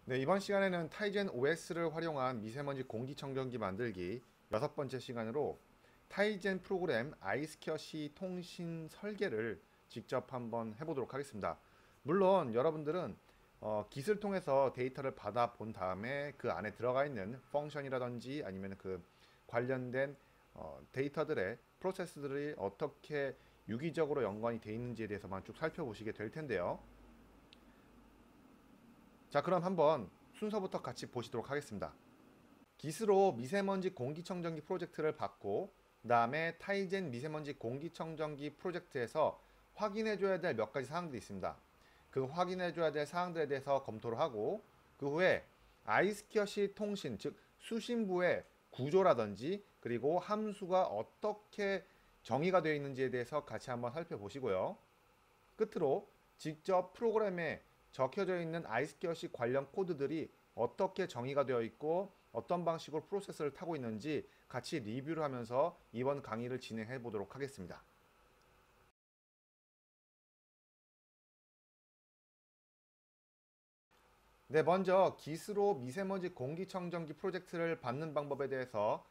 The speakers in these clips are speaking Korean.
네, 이번 시간에는 타이젠 OS를 활용한 미세먼지 공기청정기 만들기 6번째 시간으로 타이젠 프로그램 아이스켜시 통신 설계를 직접 한번 해보도록 하겠습니다. 물론 여러분들은 깃을 통해서 데이터를 받아 본 다음에 그 안에 들어가 있는 펑션이라든지 아니면 그 관련된 데이터들의 프로세스들이 어떻게 유기적으로 연관이 되어 있는지에 대해서만 쭉 살펴보시게 될 텐데요. 자, 그럼 한번 순서부터 같이 보시도록 하겠습니다. 깃으로 미세먼지 공기청정기 프로젝트를 받고 그 다음에 타이젠 미세먼지 공기청정기 프로젝트에서 확인해줘야 될 몇 가지 사항들이 있습니다. 그 확인해줘야 될 사항들에 대해서 검토를 하고 그 후에 아이스키어시 통신, 즉 수신부의 구조라든지 그리고 함수가 어떻게 정의가 되어 있는지에 대해서 같이 한번 살펴보시고요. 끝으로 직접 프로그램에 적혀져 있는 아이스케어식 관련 코드들이 어떻게 정의가 되어 있고 어떤 방식으로 프로세스를 타고 있는지 같이 리뷰를 하면서 이번 강의를 진행해 보도록 하겠습니다. 네, 먼저 깃으로 미세먼지 공기청정기 프로젝트를 받는 방법에 대해서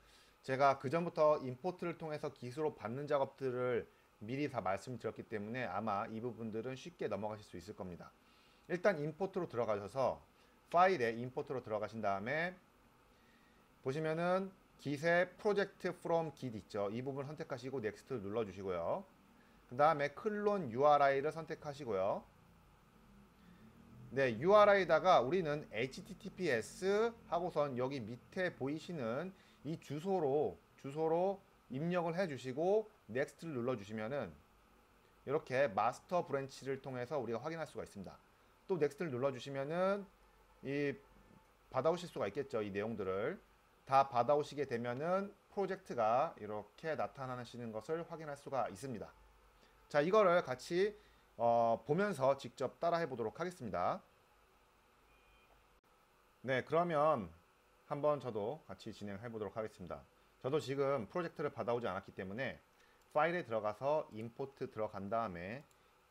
제가 그 전부터 임포트를 통해서 깃으로 받는 작업들을 미리 다 말씀드렸기 때문에 아마 이 부분들은 쉽게 넘어가실 수 있을 겁니다. 일단 임포트로 들어가셔서 파일에 임포트로 들어가신 다음에 보시면은 git의 project from git 있죠. 이 부분 선택하시고 넥스트를 눌러주시고요. 그 다음에 클론 URI를 선택하시고요. 네, URI에다가 우리는 https 하고선 여기 밑에 보이시는 이 주소로 입력을 해주시고 넥스트를 눌러주시면은 이렇게 마스터 브랜치를 통해서 우리가 확인할 수가 있습니다. 또 넥스트를 눌러주시면은 이 받아오실 수가 있겠죠. 이 내용들을 다 받아오시게 되면은 프로젝트가 이렇게 나타나시는 것을 확인할 수가 있습니다. 자, 이거를 같이 보면서 직접 따라해 보도록 하겠습니다. 네, 그러면 한번 저도 같이 진행해 보도록 하겠습니다. 저도 지금 프로젝트를 받아오지 않았기 때문에 파일에 들어가서 임포트 들어간 다음에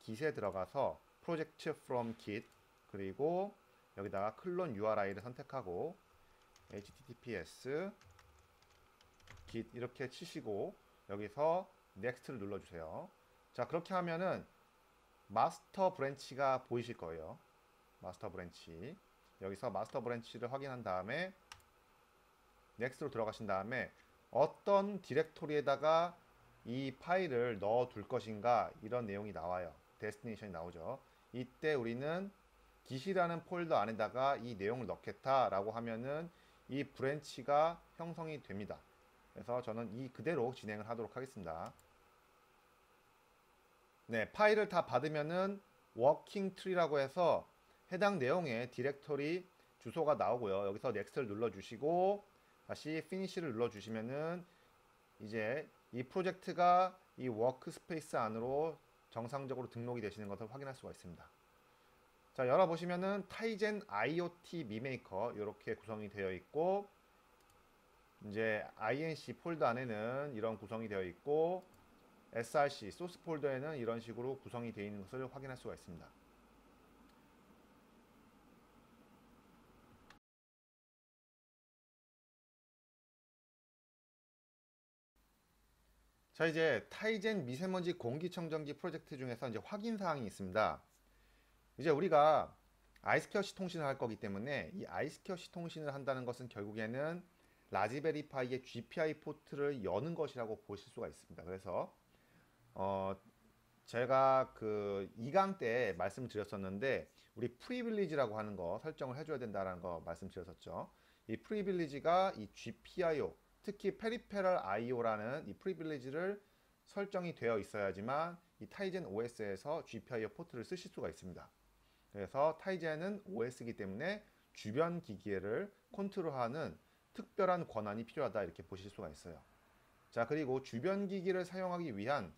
git에 들어가서 project from git 그리고 여기다가 클론 URI를 선택하고 https git 이렇게 치시고 여기서 next를 눌러주세요. 자, 그렇게 하면은 마스터 브랜치가 보이실 거예요. 마스터 브랜치. 여기서 마스터 브랜치를 확인한 다음에 넥스트로 들어가신 다음에 어떤 디렉토리에다가 이 파일을 넣어 둘 것인가 이런 내용이 나와요. 데스티네이션이 나오죠. 이때 우리는 git이라는 폴더 안에다가 이 내용을 넣겠다라고 하면은 이 브랜치가 형성이 됩니다. 그래서 저는 이 그대로 진행을 하도록 하겠습니다. 네, 파일을 다 받으면은 워킹 트리라고 해서 해당 내용의 디렉토리 주소가 나오고요. 여기서 넥스트를 눌러주시고 다시 피니시를 눌러주시면은 이제 이 프로젝트가 이 워크스페이스 안으로 정상적으로 등록이 되시는 것을 확인할 수가 있습니다. 자, 열어보시면은 타이젠 IoT 미메이커 이렇게 구성이 되어 있고 이제 INC 폴더 안에는 이런 구성이 되어 있고 src 소스 폴더에는 이런 식으로 구성이 되어 있는 것을 확인할 수가 있습니다. 자, 이제 타이젠 미세먼지 공기청정기 프로젝트 중에서 이제 확인 사항이 있습니다. 이제 우리가 아이스케어시 통신을 할 거기 때문에 이 아이스케어시 통신을 한다는 것은 결국에는 라즈베리파이의 GPI 포트를 여는 것이라고 보실 수가 있습니다. 그래서 어, 제가 그 2강 때 말씀드렸었는데 우리 프리빌리지라고 하는 거 설정을 해줘야 된다는 거 말씀드렸었죠. 이 프리빌리지가 이 GPIO 특히 페리페럴 IO라는 이 프리빌리지를 설정이 되어 있어야지만 이 타이젠 OS에서 GPIO 포트를 쓰실 수가 있습니다. 그래서 타이젠은 OS이기 때문에 주변 기기를 컨트롤하는 특별한 권한이 필요하다 이렇게 보실 수가 있어요. 자, 그리고 주변 기기를 사용하기 위한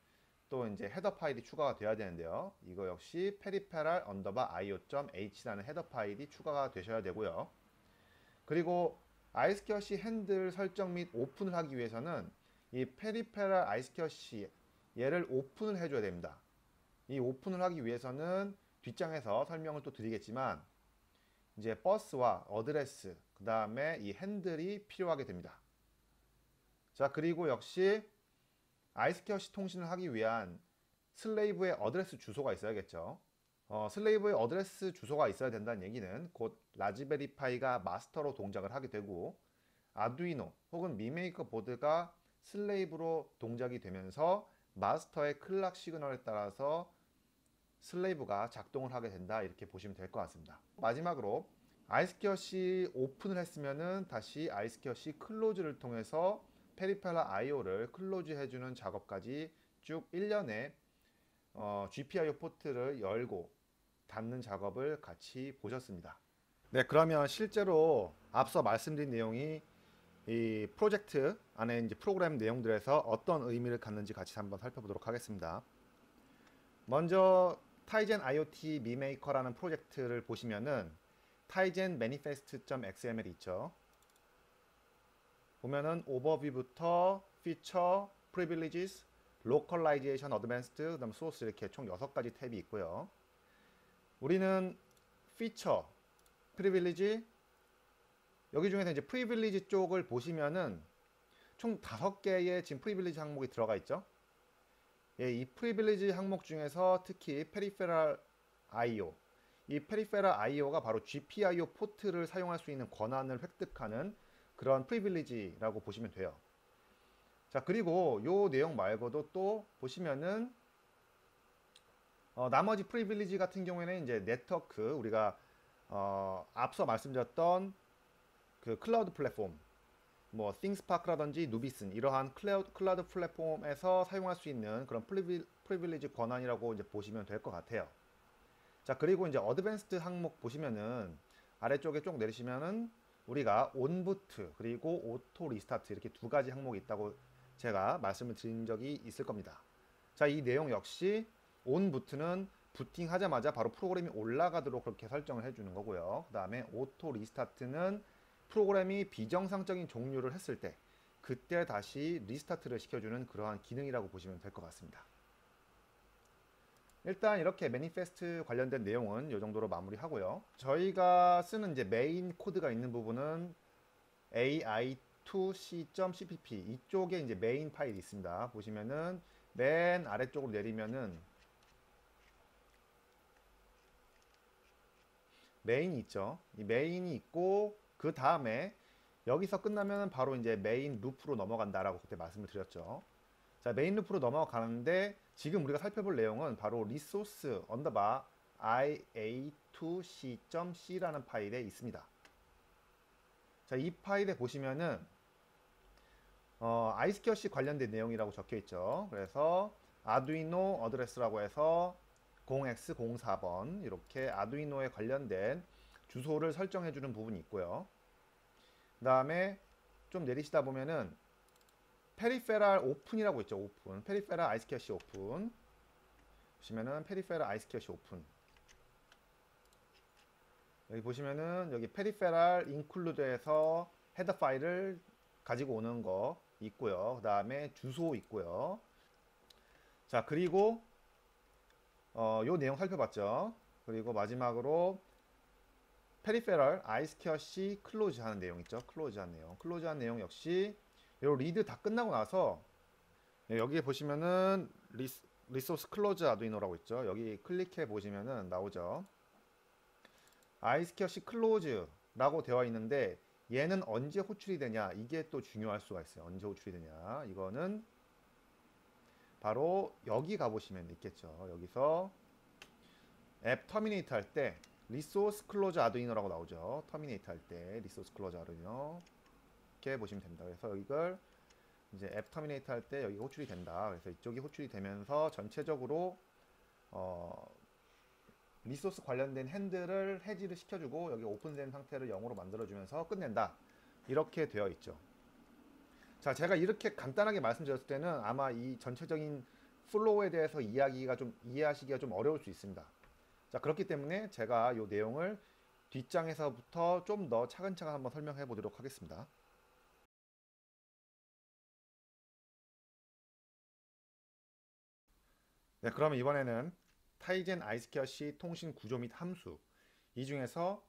또 이제 헤더 파일이 추가가 돼야 되는데요. 이거 역시 peripheral _io.h라는 헤더 파일이 추가가 되셔야 되고요. 그리고 아이스케어시 핸들 설정 및 오픈을 하기 위해서는 이 peripheral 아이스케어시 얘를 오픈을 해줘야 됩니다. 이 오픈을 하기 위해서는 뒷장에서 설명을 또 드리겠지만 이제 버스와 어드레스, 그 다음에 이 핸들이 필요하게 됩니다. 자, 그리고 역시 아이스캐시 통신을 하기 위한 슬레이브의 어드레스 주소가 있어야겠죠. 슬레이브의 어드레스 주소가 있어야 된다는 얘기는 곧 라즈베리 파이가 마스터로 동작을 하게 되고 아두이노 혹은 미메이커 보드가 슬레이브로 동작이 되면서 마스터의 클락 시그널에 따라서 슬레이브가 작동을 하게 된다, 이렇게 보시면 될 것 같습니다. 마지막으로 아이스캐시 오픈을 했으면은 다시 아이스캐시 클로즈를 통해서 페리페라 IO를 클로즈 해주는 작업까지 쭉 1년에 GPIO 포트를 열고 닫는 작업을 같이 보셨습니다. 네, 그러면 실제로 앞서 말씀드린 내용이 이 프로젝트 안에 이제 프로그램 내용들에서 어떤 의미를 갖는지 같이 한번 살펴보도록 하겠습니다. 먼저 타이젠 IoT 미메이커라는 프로젝트를 보시면은 타이젠 manifest.xml이 있죠. 보면은 오버뷰부터 피처, privileges, localization, advanced, 그다음 소스 이렇게 총 6가지 탭이 있고요. 우리는 피처, 프리빌리지, 여기 중에서 이제 프리빌리지 쪽을 보시면은 총 5개의 지금 프리빌리지 항목이 들어가 있죠. 예, 이 프리빌리지 항목 중에서 특히 페리페럴 IO, 이 페리페럴 IO가 바로 GPIO 포트를 사용할 수 있는 권한을 획득하는 그런 프리빌리지라고 보시면 돼요. 자, 그리고 요 내용 말고도 또 보시면은 나머지 프리빌리지 같은 경우에는 이제 네트워크, 우리가 앞서 말씀드렸던 그 클라우드 플랫폼, 뭐 띵스파크라든지 누비슨, 이러한 클라우드 플랫폼에서 사용할 수 있는 그런 프리빌리지 권한이라고 이제 보시면 될 것 같아요. 자, 그리고 이제 어드밴스드 항목 보시면은 아래쪽에 쭉 내리시면은 우리가 온부트 그리고 오토 리스타트 이렇게 2가지 항목이 있다고 제가 말씀을 드린 적이 있을 겁니다. 자, 이 내용 역시 온부트는 부팅하자마자 바로 프로그램이 올라가도록 그렇게 설정을 해주는 거고요. 그 다음에 오토 리스타트는 프로그램이 비정상적인 종료를 했을 때 그때 다시 리스타트를 시켜주는 그러한 기능이라고 보시면 될 것 같습니다. 일단 이렇게 매니페스트 관련된 내용은 이 정도로 마무리하고요. 저희가 쓰는 이제 메인 코드가 있는 부분은 ai2c.cpp 이쪽에 이제 메인 파일이 있습니다. 보시면은 맨 아래쪽으로 내리면은 메인이 있죠. 이 메인이 있고 그 다음에 여기서 끝나면 바로 이제 메인 루프로 넘어간다라고 그때 말씀을 드렸죠. 자, 메인 루프로 넘어가는데 지금 우리가 살펴볼 내용은 바로 resource underbar ia2c.c라는 파일에 있습니다. 자, 이 파일에 보시면은 아이스캐시 관련된 내용이라고 적혀 있죠. 그래서 아두이노 어드레스라고 해서 0x04번 이렇게 아두이노에 관련된 주소를 설정해 주는 부분이 있고요. 그 다음에 좀 내리시다 보면은 페리페럴 오픈이라고 있죠. 오픈. 페리페럴 아이스캐시 오픈. 보시면은 페리페럴 아이스캐시 오픈. 여기 보시면은 여기 페리페럴 인클루드에서 헤더 파일을 가지고 오는 거 있고요. 그 다음에 주소 있고요. 자, 그리고 요 내용 살펴봤죠. 그리고 마지막으로 페리페럴 아이스캐시 클로즈 하는 내용 있죠. 클로즈 한 내용. 클로즈 한 내용 역시 요 리드 다 끝나고 나서 여기에 보시면은 리소스 클로즈 아두이노라고 있죠. 여기 클릭해 보시면은 나오죠. 아이스캐시 클로즈라고 되어 있는데 얘는 언제 호출이 되냐, 이게 또 중요할 수가 있어요. 언제 호출이 되냐, 이거는 바로 여기 가보시면 있겠죠. 여기서 앱 터미네이트 할 때 리소스 클로즈 아두이노라고 나오죠. 터미네이트 할 때 리소스 클로즈 아두이노 이렇게 보시면 됩니다. 그래서 이걸 이제 앱 터미네이트 할 때 여기 호출이 된다. 그래서 이쪽이 호출이 되면서 전체적으로 리소스 관련된 핸들을 해지를 시켜주고 여기 오픈된 상태를 0으로 만들어주면서 끝낸다. 이렇게 되어 있죠. 자, 제가 이렇게 간단하게 말씀드렸을 때는 아마 이 전체적인 플로우에 대해서 이해하시기가 좀 어려울 수 있습니다. 자, 그렇기 때문에 제가 이 내용을 뒷장에서부터 좀 더 차근차근 한번 설명해 보도록 하겠습니다. 네, 그러면 이번에는 타이젠 아이스캐시 통신 구조 및 함수, 이 중에서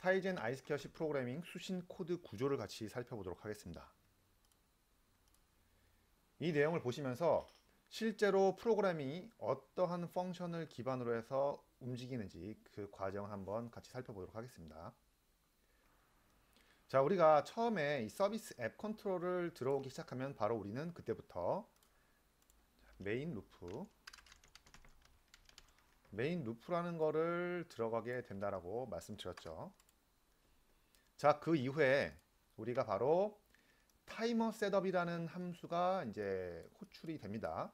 타이젠 아이스케어시 프로그래밍 수신 코드 구조를 같이 살펴보도록 하겠습니다. 이 내용을 보시면서 실제로 프로그램이 어떠한 펑션을 기반으로 해서 움직이는지 그 과정을 한번 같이 살펴보도록 하겠습니다. 자, 우리가 처음에 이 서비스 앱 컨트롤을 들어오기 시작하면 바로 우리는 그때부터 메인 루프라는 거를 들어가게 된다라고 말씀드렸죠. 자, 그 이후에 우리가 바로 타이머 셋업이라는 함수가 이제 호출이 됩니다.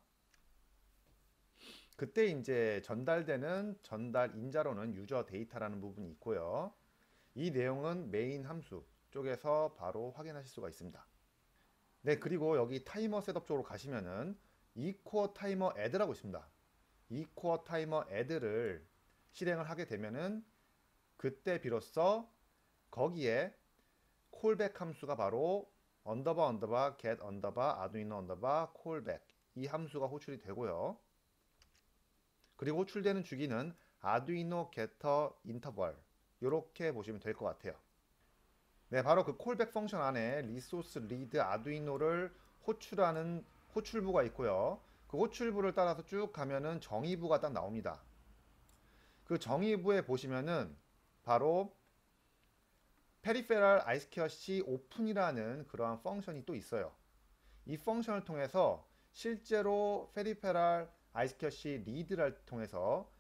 그때 이제 전달되는 전달 인자로는 유저 데이터라는 부분이 있고요. 이 내용은 메인 함수 쪽에서 바로 확인하실 수가 있습니다. 네, 그리고 여기 타이머 셋업 쪽으로 가시면은 equal timer add라고 있습니다. equal timer add를 실행을 하게 되면은 그때 비로소 거기에 콜백 함수가 바로 get arduino callback 이 함수가 호출이 되고요. 그리고 호출되는 주기는 arduino getter interval 이렇게 보시면 될 것 같아요. 네, 바로 그 콜백 펑션 안에 resource read arduino를 호출하는 호출부가 있고요. 그 호출부를 따라서 쭉 가면은 정의부가 딱 나옵니다. 그 정의부에 보시면은 바로 peripheral iSCSI open이라는 그러한 펑션이 또 있어요. 이 펑션을 통해서 실제로 peripheral iSCSI read를 통해서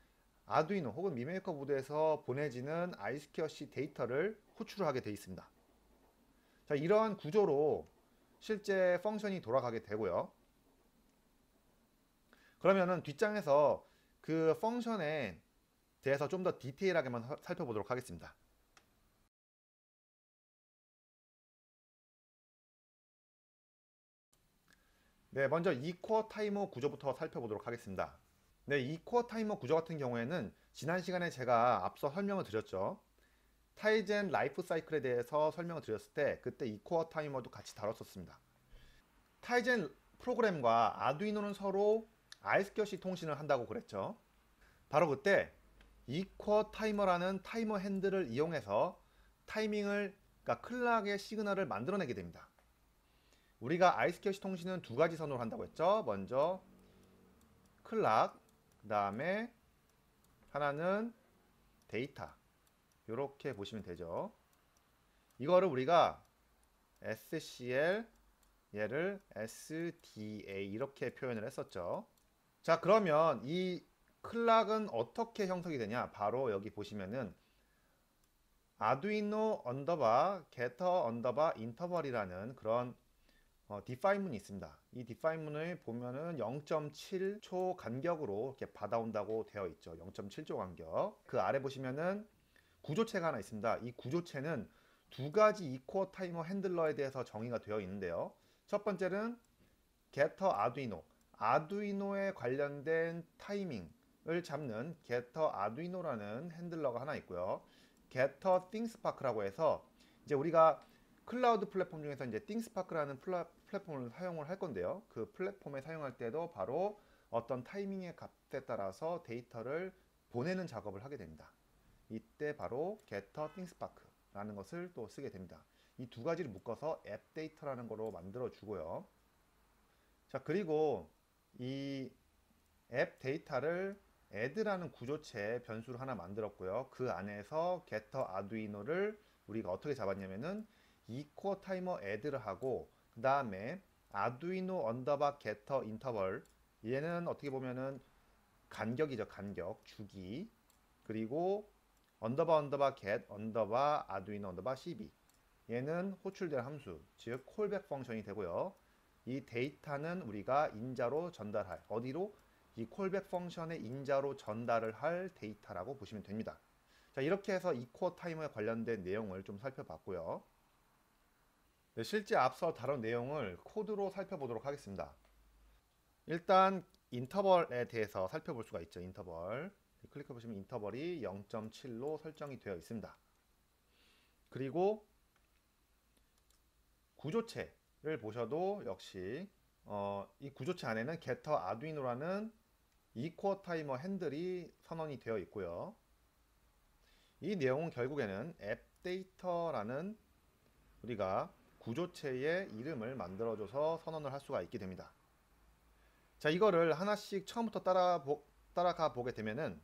아두이노 혹은 미메이커 보드에서 보내지는 iSCSI 데이터를 호출하게 되어 있습니다. 자, 이러한 구조로 실제 펑션이 돌아가게 되고요. 그러면은 뒷장에서 그 펑션에 대해서 좀 더 디테일하게만 살펴보도록 하겠습니다. 네, 먼저 이코어 타이머 구조부터 살펴보도록 하겠습니다. 네, 이코어 타이머 구조 같은 경우에는 지난 시간에 제가 앞서 설명을 드렸죠. 타이젠 라이프 사이클에 대해서 설명을 드렸을 때 그때 이코어 타이머도 같이 다뤘었습니다. 타이젠 프로그램과 아두이노는 서로 아이스켜시 통신을 한다고 그랬죠. 바로 그때 이코어 타이머라는 타이머 핸들을 이용해서 타이밍을, 그러니까 클락의 시그널을 만들어내게 됩니다. 우리가 아이스켜시 통신은 두 가지 선으로 한다고 했죠. 먼저 클락, 그 다음에 하나는 데이터, 이렇게 보시면 되죠. 이거를 우리가 SCL, 얘를 SDA 이렇게 표현을 했었죠. 자, 그러면 이 클락은 어떻게 형성이 되냐? 바로 여기 보시면은 아두이노 언더바 getter 언더바 인터벌이라는 그런 디파인문이 있습니다. 이 디파인문을 보면은 0.7초 간격으로 이렇게 받아온다고 되어 있죠. 0.7초 간격. 그 아래 보시면은 구조체가 하나 있습니다. 이 구조체는 두 가지 이코어 타이머 핸들러에 대해서 정의가 되어 있는데요. 첫 번째는 getter arduino, 아두이노에 관련된 타이밍을 잡는 getter arduino라는 핸들러가 하나 있고요. getter thingspark라고 해서 이제 우리가 클라우드 플랫폼 중에서 이제 thingspark라는 플랫폼을 사용을 할 건데요. 그 플랫폼에 사용할 때도 바로 어떤 타이밍의 값에 따라서 데이터를 보내는 작업을 하게 됩니다. 이때 바로 getter thingspark라는 것을 또 쓰게 됩니다. 이 두 가지를 묶어서 앱 데이터라는 거로 만들어 주고요. 자, 그리고 이 앱 데이터를 add라는 구조체 변수를 하나 만들었고요. 그 안에서 getter arduino를 우리가 어떻게 잡았냐면은 equal timer add를 하고 그 다음에 arduino 언더바 getter interval, 얘는 어떻게 보면은 간격이죠. 간격, 주기. 그리고 언더바 get 언더바 arduino 언더바 cb, 얘는 호출될 함수, 즉 콜백 펑션이 되고요. 이 데이터는 우리가 인자로 전달할, 어디로? 이 콜백 펑션의 인자로 전달을 할 데이터라고 보시면 됩니다. 자, 이렇게 해서 이코어 타이머에 관련된 내용을 좀 살펴봤고요. 네, 실제 앞서 다룬 내용을 코드로 살펴보도록 하겠습니다. 일단 인터벌에 대해서 살펴볼 수가 있죠. 인터벌 클릭해 보시면 인터벌이 0.7로 설정이 되어 있습니다. 그리고 구조체를 보셔도 역시 이 구조체 안에는 getter arduino라는 이코어 타이머 핸들이 선언이 되어 있고요. 이 내용은 결국에는 앱 데이터라는 우리가 구조체의 이름을 만들어줘서 선언을 할 수가 있게 됩니다. 자, 이거를 하나씩 처음부터 따라가 보게 되면은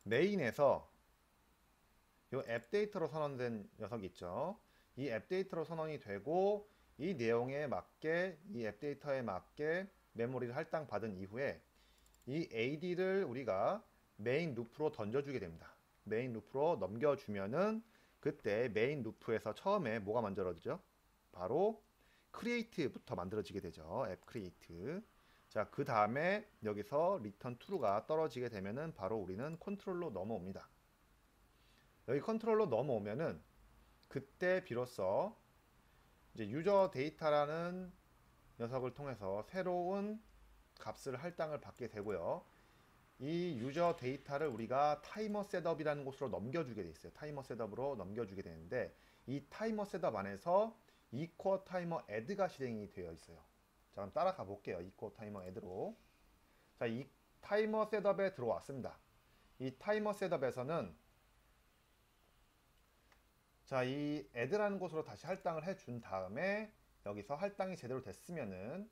메인에서 이 앱 데이터로 선언된 녀석이 있죠. 이 앱 데이터로 선언이 되고 이 내용에 맞게 이 앱 데이터에 맞게 메모리를 할당받은 이후에 이 AD를 우리가 메인 루프로 던져주게 됩니다. 메인 루프로 넘겨주면은 그때 메인 루프에서 처음에 뭐가 만들어지죠? 바로 create부터 만들어지게 되죠. 앱 create. 자, 그 다음에 여기서 return true가 떨어지게 되면은 바로 우리는 컨트롤로 넘어옵니다. 여기 컨트롤로 넘어오면은 그때 비로소 이제 유저 데이터라는 녀석을 통해서 새로운 값을 할당을 받게 되고요. 이 유저 데이터를 우리가 타이머 셋업이라는 곳으로 넘겨주게 돼 있어요. 타이머 셋업으로 넘겨주게 되는데 이 타이머 셋업 안에서 이코어 타이머 애드가 실행이 되어 있어요. 자, 그럼 따라가 볼게요. 이코어 타이머 애드로. 자, 이 타이머 셋업에 들어왔습니다. 이 타이머 셋업에서는 자, 이 애드라는 곳으로 다시 할당을 해준 다음에 여기서 할당이 제대로 됐으면은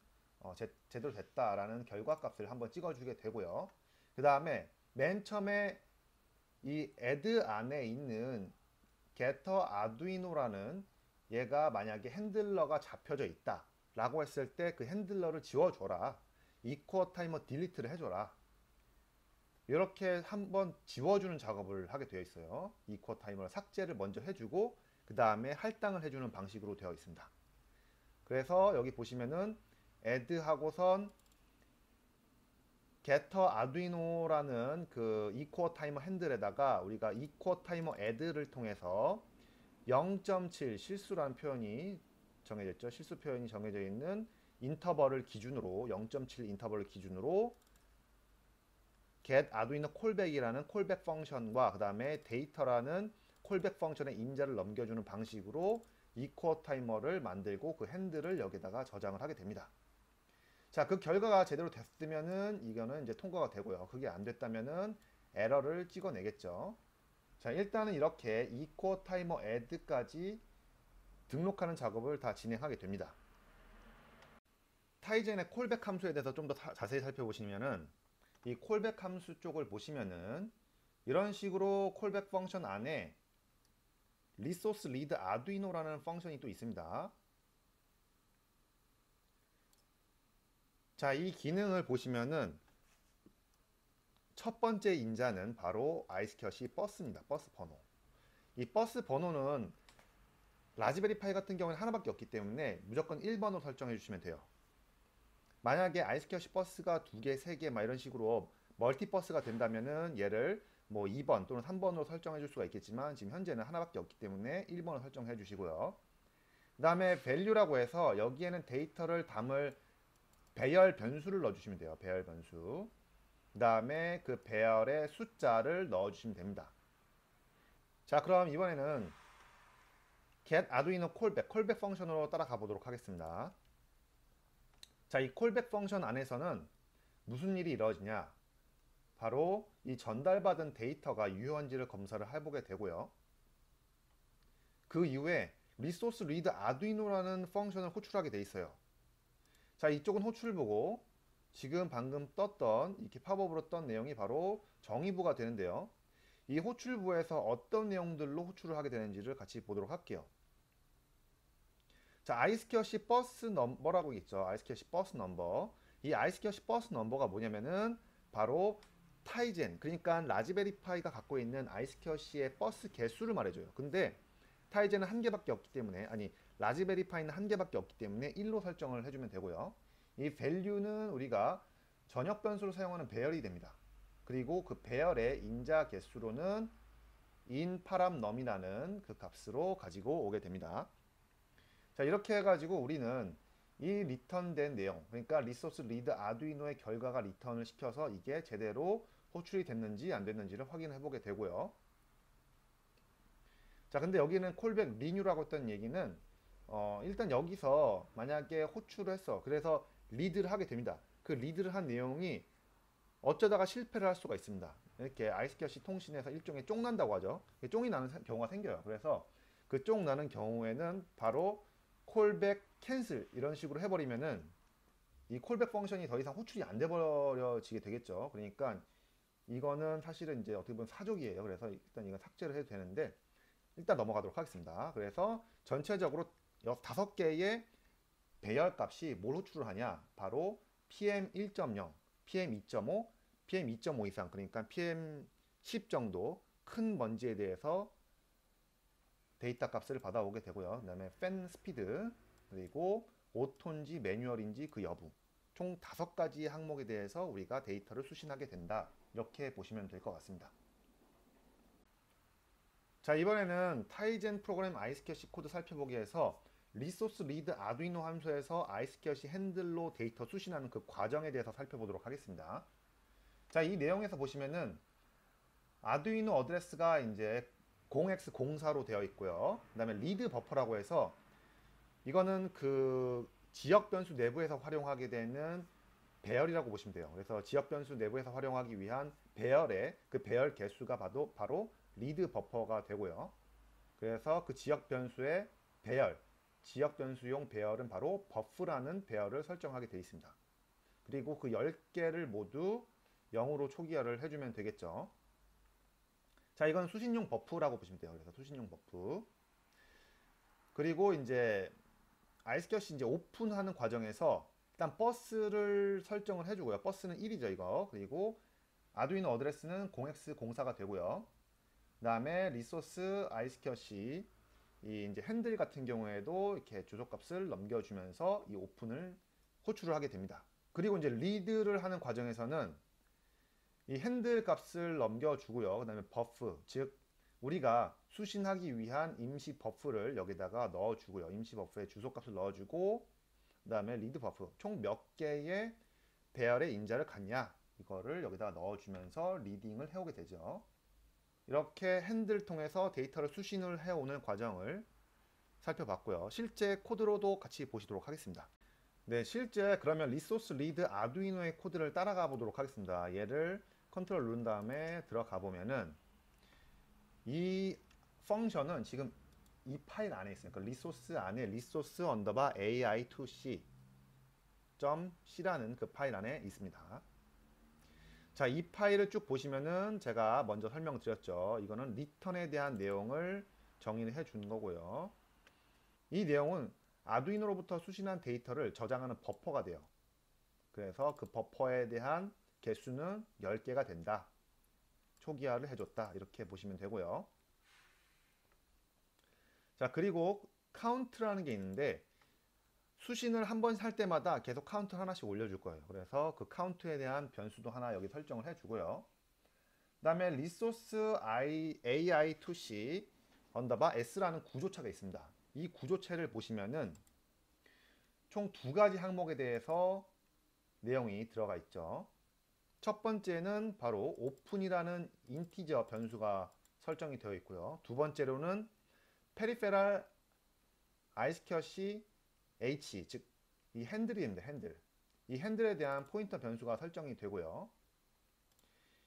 제대로 됐다라는 결과값을 한번 찍어주게 되고요. 그 다음에 맨 처음에 이 add 안에 있는 getter arduino라는 얘가 만약에 핸들러가 잡혀져 있다 라고 했을 때 그 핸들러를 지워줘라. equal timer delete를 해줘라. 이렇게 한번 지워주는 작업을 하게 되어 있어요. equal timer 삭제를 먼저 해주고 그 다음에 할당을 해주는 방식으로 되어 있습니다. 그래서 여기 보시면은 add 하고선 getter arduino라는 그 equal timer 핸들에다가 우리가 equal timer add를 통해서 0.7 실수라는 표현이 정해져 있죠. 실수 표현이 정해져 있는 인터벌을 기준으로 0.7 인터벌을 기준으로 get arduino callback이라는 콜백 펑션과 그 다음에 데이터라는 콜백 펑션의 임자를 넘겨주는 방식으로 equal timer를 만들고 그 핸들을 여기다가 저장을 하게 됩니다. 자, 그 결과가 제대로 됐으면은 이거는 이제 통과가 되고요. 그게 안 됐다면은 에러를 찍어내겠죠. 자, 일단은 이렇게 equal timer add까지 등록하는 작업을 다 진행하게 됩니다. 타이젠의 콜백 함수에 대해서 좀 더 자세히 살펴보시면은 이 콜백 함수 쪽을 보시면은 이런 식으로 콜백 펑션 안에 resource read arduino라는 펑션이 또 있습니다. 자, 이 기능을 보시면은 첫 번째 인자는 바로 아이스컷이 버스입니다. 버스 번호. 이 버스 번호는 라즈베리 파이 같은 경우는 하나밖에 없기 때문에 무조건 1번으로 설정해 주시면 돼요. 만약에 아이스컷이 버스가 2개, 3개 막 이런 식으로 멀티 버스가 된다면은 얘를 뭐 2번 또는 3번으로 설정해 줄 수가 있겠지만 지금 현재는 하나밖에 없기 때문에 1번으로 설정해 주시고요. 그 다음에 value라고 해서 여기에는 데이터를 담을 배열 변수를 넣어주시면 돼요. 배열 변수. 그 다음에 그 배열의 숫자를 넣어주시면 됩니다. 자, 그럼 이번에는 get arduino callback 펑션으로 따라가 보도록 하겠습니다. 자, 이 callback 펑션 안에서는 무슨 일이 이루어지냐? 바로 이 전달받은 데이터가 유효한지를 검사를 해보게 되고요. 그 이후에 resource read arduino라는 펑션을 호출하게 돼 있어요. 자, 이쪽은 호출부고 지금 방금 떴던 이렇게 팝업으로 떴던 내용이 바로 정의부가 되는데요. 이 호출부에서 어떤 내용들로 호출을 하게 되는지를 같이 보도록 할게요. 자, 아이스컷이 버스 넘버라고 있죠. 아이스컷이 버스 넘버. 이 아이스컷이 버스 넘버가 뭐냐면은 바로 타이젠, 그러니까 라즈베리 파이가 갖고 있는 아이스컷의 버스 개수를 말해줘요. 근데 타이젠은 한 개밖에 없기 때문에, 아니 라즈베리 파이는 한 개밖에 없기 때문에 1로 설정을 해주면 되고요. 이 value는 우리가 전역 변수로 사용하는 배열이 됩니다. 그리고 그 배열의 인자 개수로는 in paramnum이라는 그 값으로 가지고 오게 됩니다. 자, 이렇게 해가지고 우리는 이 리턴된 내용, 그러니까 resource read arduino의 결과가 리턴을 시켜서 이게 제대로 호출이 됐는지 안 됐는지를 확인해 보게 되고요. 자, 근데 여기는 callback renew라고 했던 얘기는 일단 여기서 만약에 호출을 했어. 그래서 리드를 하게 됩니다. 그 리드를 한 내용이 어쩌다가 실패를 할 수가 있습니다. 이렇게 아이스캐시 통신에서 일종의 쫑 난다고 하죠. 쫑이 나는 경우가 생겨요. 그래서 그 쫑 나는 경우에는 바로 콜백 캔슬 이런 식으로 해버리면은 이 콜백 펑션이 더 이상 호출이 안 돼버려지게 되겠죠. 그러니까 이거는 사실은 이제 어떻게 보면 사족이에요. 그래서 일단 이건 삭제를 해도 되는데 일단 넘어가도록 하겠습니다. 그래서 전체적으로 5개의 배열 값이 뭘 호출을 하냐? 바로 PM1.0, PM2.5, PM2.5 이상, 그러니까 PM10 정도 큰 먼지에 대해서 데이터 값을 받아오게 되고요. 그 다음에 팬 스피드, 그리고 오토인지 매뉴얼인지 그 여부, 총 5가지 항목에 대해서 우리가 데이터를 수신하게 된다. 이렇게 보시면 될 것 같습니다. 자, 이번에는 타이젠 프로그램 아이스캐시 코드 살펴보기에서 리소스 리드 아두이노 함수에서 아이스캐시 핸들로 데이터 수신하는 그 과정에 대해서 살펴보도록 하겠습니다. 자, 이 내용에서 보시면은 아두이노 어드레스가 이제 0x04로 되어 있고요. 그 다음에 리드 버퍼라고 해서 이거는 그 지역 변수 내부에서 활용하게 되는 배열이라고 보시면 돼요. 그래서 지역 변수 내부에서 활용하기 위한 배열의 그 배열 개수가 바로 리드 버퍼가 되고요. 그래서 그 지역 변수의 배열, 지역 변수용 배열은 바로 버프라는 배열을 설정하게 되어 있습니다. 그리고 그 10개를 모두 0으로 초기화를 해주면 되겠죠. 자, 이건 수신용 버프라고 보시면 돼요. 그래서 수신용 버프. 그리고 이제 아이스캐시 이제 오픈하는 과정에서 일단 버스를 설정을 해주고요. 버스는 1이죠, 이거. 그리고 아두이노 어드레스는 0x04가 되고요. 그 다음에 리소스 아이스캐시 이 이제 핸들 같은 경우에도 이렇게 주소값을 넘겨주면서 이 오픈을 호출을 하게 됩니다. 그리고 이제 리드를 하는 과정에서는 이 핸들 값을 넘겨주고요. 그 다음에 버프, 즉 우리가 수신하기 위한 임시 버프를 여기다가 넣어주고요. 임시 버프에 주소값을 넣어주고 그 다음에 리드 버프, 총 몇 개의 배열의 인자를 갖냐 이거를 여기다가 넣어주면서 리딩을 해오게 되죠. 이렇게 핸들 통해서 데이터를 수신을 해오는 과정을 살펴봤고요. 실제 코드로도 같이 보시도록 하겠습니다. 네, 실제 그러면 리소스 리드 아두이노의 코드를 따라가 보도록 하겠습니다. 얘를 컨트롤 누른 다음에 들어가 보면은 이 펑션은 지금 이 파일 안에 있으니까 리소스 안에 리소스 언더바 ai2c.c라는 그 파일 안에 있습니다. 자, 이 파일을 쭉 보시면은 제가 먼저 설명드렸죠. 이거는 리턴에 대한 내용을 정의를 해 준 거고요. 이 내용은 아두이노로부터 수신한 데이터를 저장하는 버퍼가 돼요. 그래서 그 버퍼에 대한 개수는 10개가 된다. 초기화를 해줬다. 이렇게 보시면 되고요. 자, 그리고 카운트라는 게 있는데 수신을 한 번 할 때마다 계속 카운트 하나씩 올려줄 거예요. 그래서 그 카운트에 대한 변수도 하나 여기 설정을 해주고요. 그 다음에 리소스 ai2c 언더바 s라는 구조체가 있습니다. 이 구조체를 보시면은 총 2가지 항목에 대해서 내용이 들어가 있죠. 첫 번째는 바로 오픈이라는 인티저 변수가 설정이 되어 있고요. 두 번째로는 페리페랄 아이스캐시 h, 즉 이 핸들입니다. 핸들. 이 핸들에 대한 포인터 변수가 설정이 되고요.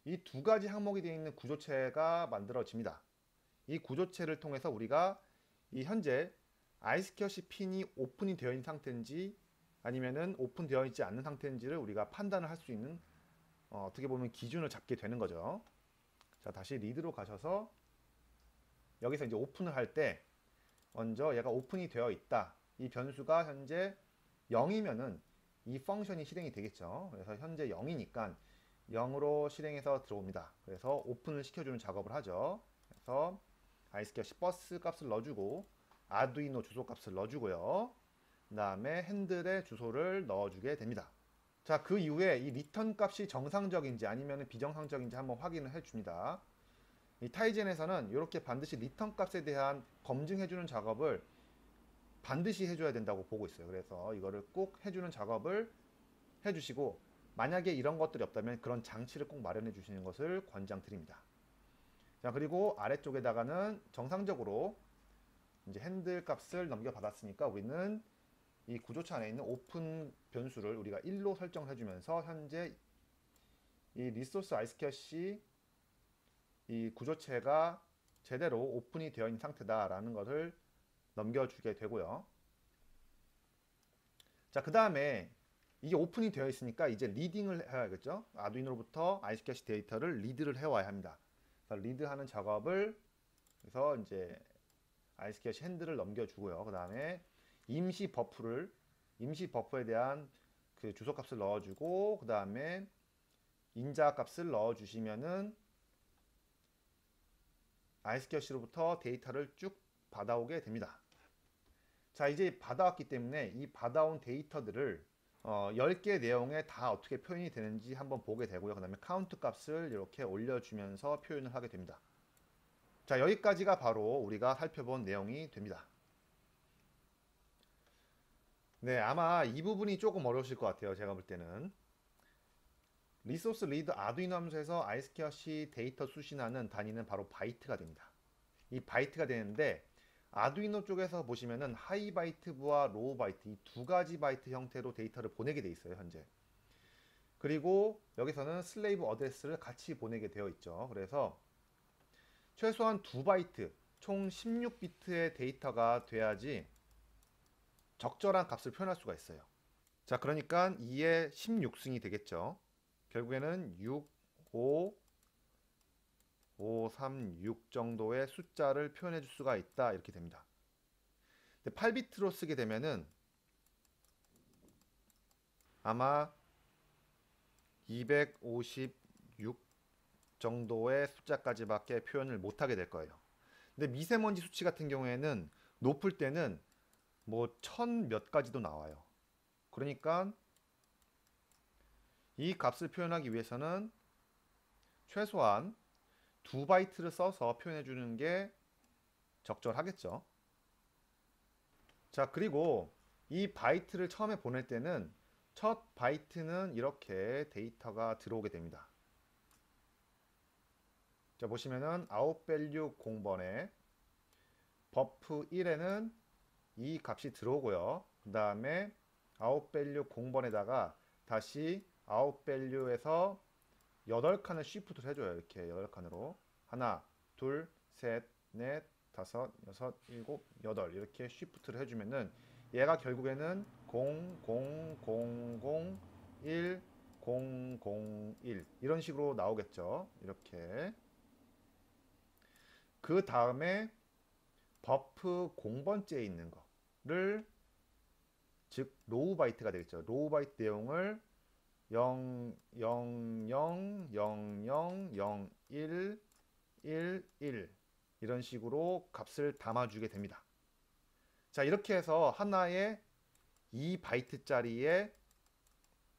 이 2가지 항목이 되어 있는 구조체가 만들어집니다. 이 구조체를 통해서 우리가 이 현재 아이스캐시 핀이 오픈이 되어 있는 상태인지 아니면은 오픈되어 있지 않는 상태인지를 우리가 판단을 할 수 있는 어떻게 보면 기준을 잡게 되는 거죠. 자, 다시 리드로 가셔서 여기서 이제 오픈을 할 때 먼저 얘가 오픈이 되어 있다. 이 변수가 현재 0이면은 이 펑션이 실행이 되겠죠. 그래서 현재 0이니까 0으로 실행해서 들어옵니다. 그래서 오픈을 시켜주는 작업을 하죠. 그래서 아이스캐시 버스 값을 넣어주고 아두이노 주소 값을 넣어주고요. 그 다음에 핸들의 주소를 넣어주게 됩니다. 자, 그 이후에 이 리턴 값이 정상적인지 아니면 비정상적인지 한번 확인을 해줍니다. 이 타이젠에서는 이렇게 반드시 리턴 값에 대한 검증해주는 작업을 반드시 해줘야 된다고 보고 있어요. 그래서 이거를 꼭 해주는 작업을 해주시고 만약에 이런 것들이 없다면 그런 장치를 꼭 마련해 주시는 것을 권장드립니다. 자, 그리고 아래쪽에다가는 정상적으로 이제 핸들 값을 넘겨받았으니까 우리는 이 구조체 안에 있는 오픈 변수를 우리가 1로 설정을 해주면서 현재 이 리소스 아이스캐시 이 구조체가 제대로 오픈이 되어 있는 상태다라는 것을 넘겨주게 되고요. 자, 그 다음에 이게 오픈이 되어 있으니까 이제 리딩을 해야겠죠. 아두이노로부터 아이스캐시 데이터를 리드를 해와야 합니다. 리드하는 작업을 그래서 이제 아이스캐시 핸들을 넘겨주고요. 그 다음에 임시 버프에 대한 그 주소값을 넣어주고 그 다음에 인자 값을 넣어주시면은 아이스캐시로부터 데이터를 쭉 받아오게 됩니다. 자, 이제 받아왔기 때문에 이 받아온 데이터들을 10개 내용에 다 어떻게 표현이 되는지 한번 보게 되고요. 그 다음에 카운트 값을 이렇게 올려주면서 표현을 하게 됩니다. 자, 여기까지가 바로 우리가 살펴본 내용이 됩니다. 네, 아마 이 부분이 조금 어려우실 것 같아요. 제가 볼 때는. 리소스 리드 아두이노 함수에서 아이스캐시 데이터 수신하는 단위는 바로 바이트가 됩니다. 이 바이트가 되는데 아두이노 쪽에서 보시면은 하이 바이트부와 로우 바이트 이 두 가지 바이트 형태로 데이터를 보내게 돼 있어요, 현재. 그리고 여기서는 슬레이브 어드레스를 같이 보내게 되어 있죠. 그래서 최소한 2바이트, 총 16비트의 데이터가 돼야지 적절한 값을 표현할 수가 있어요. 자, 그러니까 2의 16승이 되겠죠. 결국에는 6, 5, 5, 3, 6 정도의 숫자를 표현해 줄 수가 있다. 이렇게 됩니다. 8비트로 쓰게 되면은 아마 256 정도의 숫자까지밖에 표현을 못하게 될 거예요. 근데 미세먼지 수치 같은 경우에는 높을 때는 뭐 1000 몇 가지도 나와요. 그러니까 이 값을 표현하기 위해서는 최소한 2바이트를 써서 표현해 주는 게 적절하겠죠. 자, 그리고 이 바이트를 처음에 보낼 때는 첫 바이트는 이렇게 데이터가 들어오게 됩니다. 자, 보시면은 outValue 0번에 버프 1에는 이 값이 들어오고요. 그 다음에 outValue 0번에다가 다시 outValue에서 8칸을 쉬프트를 해줘요. 이렇게 8칸으로 하나, 둘, 셋, 넷, 다섯, 여섯, 일곱, 여덟 이렇게 쉬프트를 해주면은 얘가 결국에는 0, 0, 0, 0, 1, 0, 0, 1 이런 식으로 나오겠죠. 이렇게 그 다음에 버프 0번째에 있는 거를 즉 로우 바이트가 되겠죠. 로우 바이트 내용을 0, 0, 0, 0, 0, 0, 1, 1, 1 이런 식으로 값을 담아주게 됩니다. 자, 이렇게 해서 하나의 2바이트짜리의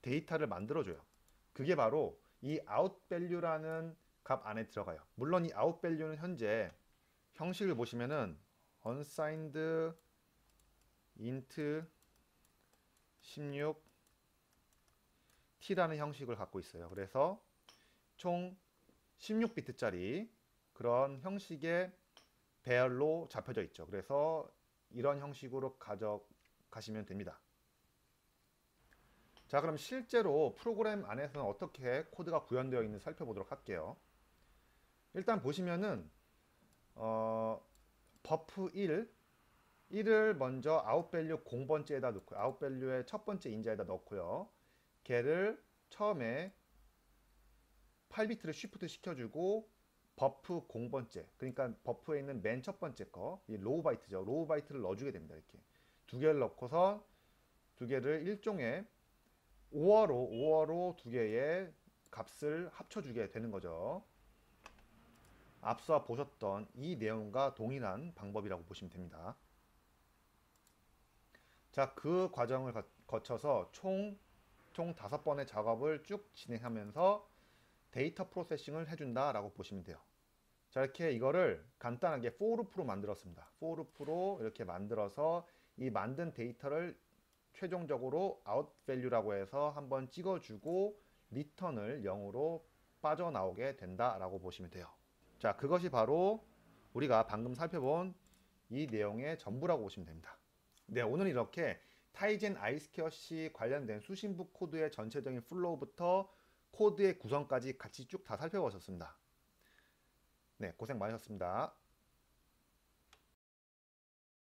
데이터를 만들어줘요. 그게 바로 이 outValue라는 값 안에 들어가요. 물론 이 outValue는 현재 형식을 보시면은 unsigned int 16 t라는 형식을 갖고 있어요. 그래서 총 16비트짜리 그런 형식의 배열로 잡혀져 있죠. 그래서 이런 형식으로 가져가시면 됩니다. 자, 그럼 실제로 프로그램 안에서는 어떻게 코드가 구현되어 있는지 살펴보도록 할게요. 일단 보시면은 버프 1을 먼저 outValue 0번째에다 넣고 outValue의 첫 번째 인자에다 넣고요. 걔를 처음에 8비트를 쉬프트 시켜주고 버프 0번째 그러니까 버프에 있는 맨 첫 번째 거 이 로우 바이트죠. 로우 바이트를 넣어주게 됩니다. 이렇게 두 개를 넣고서 두 개를 일종의 오어로 두 개의 값을 합쳐주게 되는 거죠. 앞서 보셨던 이 내용과 동일한 방법이라고 보시면 됩니다. 자, 그 과정을 거쳐서 총 5번의 작업을 쭉 진행하면서 데이터 프로세싱을 해준다 라고 보시면 돼요. 자, 이렇게 이거를 간단하게 for loop로 만들었습니다. for loop로 이렇게 만들어서 이 만든 데이터를 최종적으로 outValue라고 해서 한번 찍어주고 리턴을 0으로 빠져나오게 된다 라고 보시면 돼요. 자, 그것이 바로 우리가 방금 살펴본 이 내용의 전부라고 보시면 됩니다. 네, 오늘 이렇게 타이젠 아이스캐시 관련된 수신부 코드의 전체적인 플로우부터 코드의 구성까지 같이 쭉 다 살펴보셨습니다. 네, 고생 많으셨습니다.